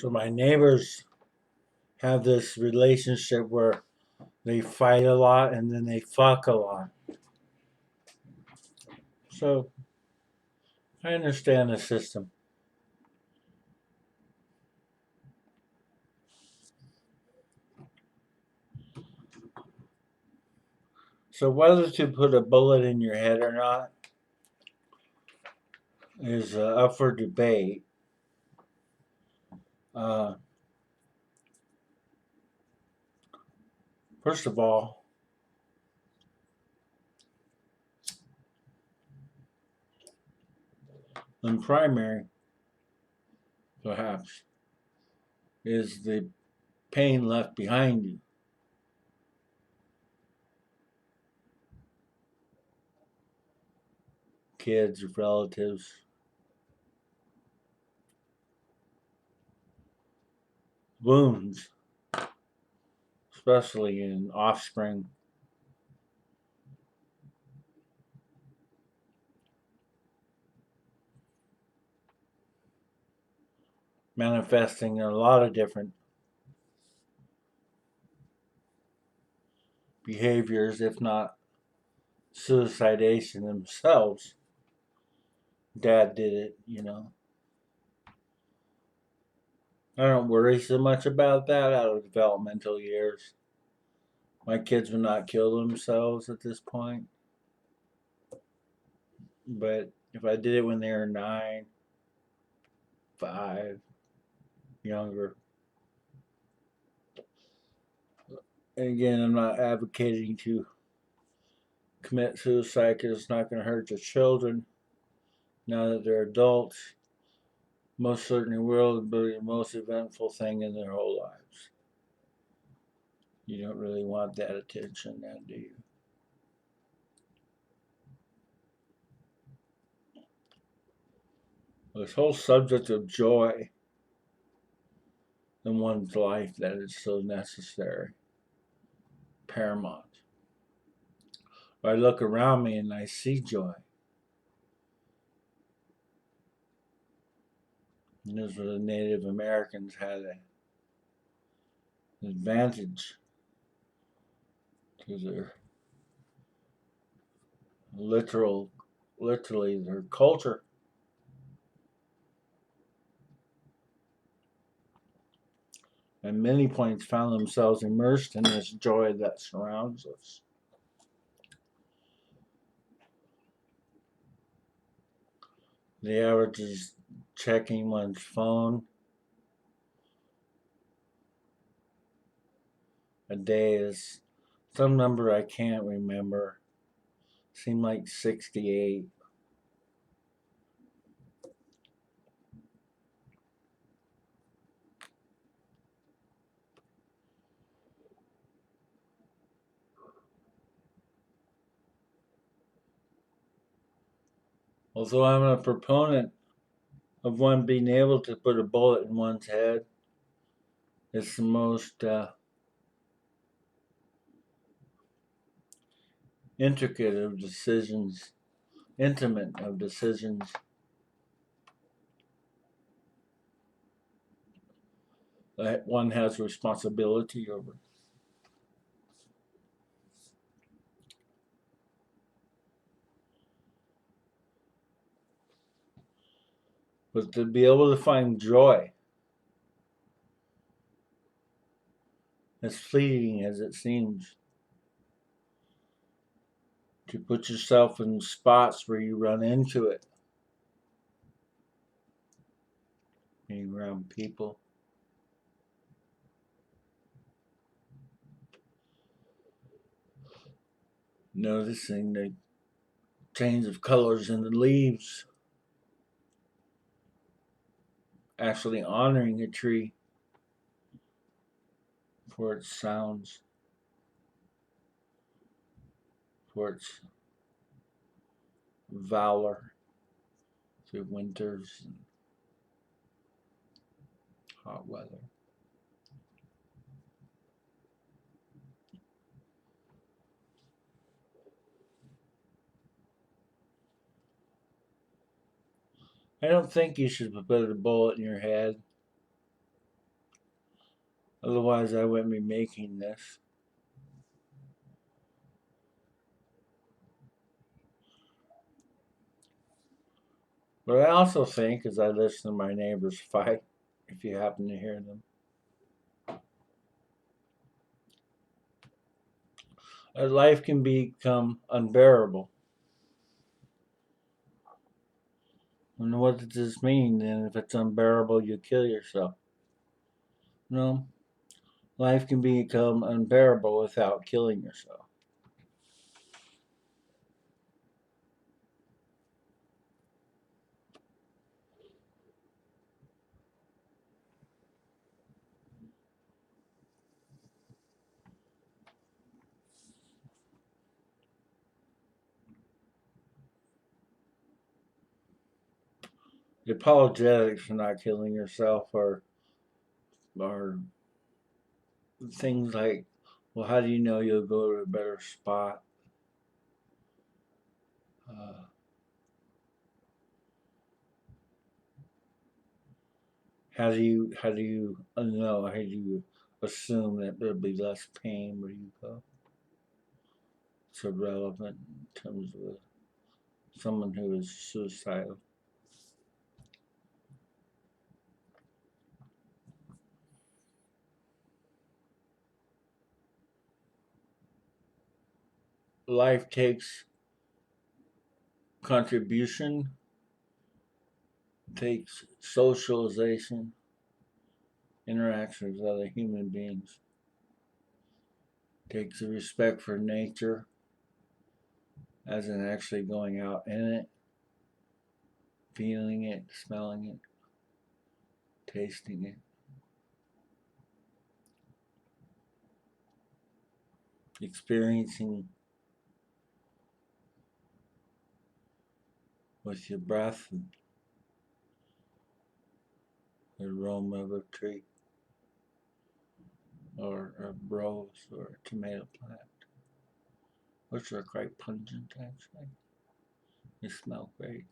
So my neighbors have this relationship where they fight a lot and then they fuck a lot. So I understand the system. So whether to put a bullet in your head or not is up for debate. Uh, First of all, in primary, perhaps, is the pain left behind you. Kids, relatives, wounds, especially in offspring, manifesting in a lot of different behaviors, if not suicidation themselves. Dad did it. I don't worry so much about that out of developmental years. My kids would not kill themselves at this point. But if I did it when they were 9, 5, younger, and again, I'm not advocating to commit suicide because it's not going to hurt your children now that they're adults. Most certainly will be the most eventful thing in their whole lives. You don't really want that attention now, do you? This whole subject of joy in one's life that is so necessary, paramount. I look around me and I see joy. And this was the Native Americans had an advantage to their literally their culture. At many points found themselves immersed in this joy that surrounds us. The average is checking one's phone a day is some number I can't remember. Seemed like 68. Although I'm a proponent of one being able to put a bullet in one's head, it's the most intricate of decisions, intimate of decisions that one has responsibility over. But to be able to find joy, as fleeting as it seems, to put yourself in spots where you run into it, being around people, noticing the change of colors in the leaves, actually honoring a tree for its sounds, for its valor through winters and hot weather. I don't think you should put a bullet in your head. Otherwise, I wouldn't be making this. But I also think, as I listen to my neighbors fight, if you happen to hear them, life can become unbearable. And what does this mean then? If it's unbearable, you kill yourself. No, life can become unbearable without killing yourself. The apologetics for not killing yourself are things like, well, how do you know you'll go to a better spot? Uh, how do you know? How do you assume that there'll be less pain where you go? It's irrelevant in terms of someone who is suicidal. Life takes contribution, takes socialization, interaction with other human beings, takes a respect for nature, as in actually going out in it, feeling it, smelling it, tasting it, experiencing with your breath the aroma of a tree or a rose or a tomato plant, which are quite pungent actually. They smell great.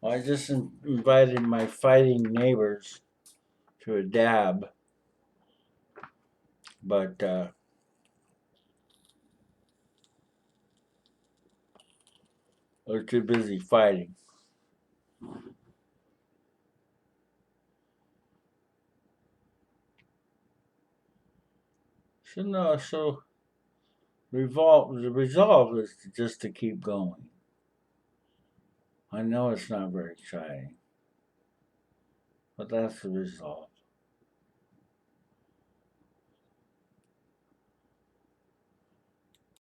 I just invited my fighting neighbors to a dab, but they're too busy fighting. So no, so the resolve is just to keep going. I know it's not very exciting, but that's the resolve.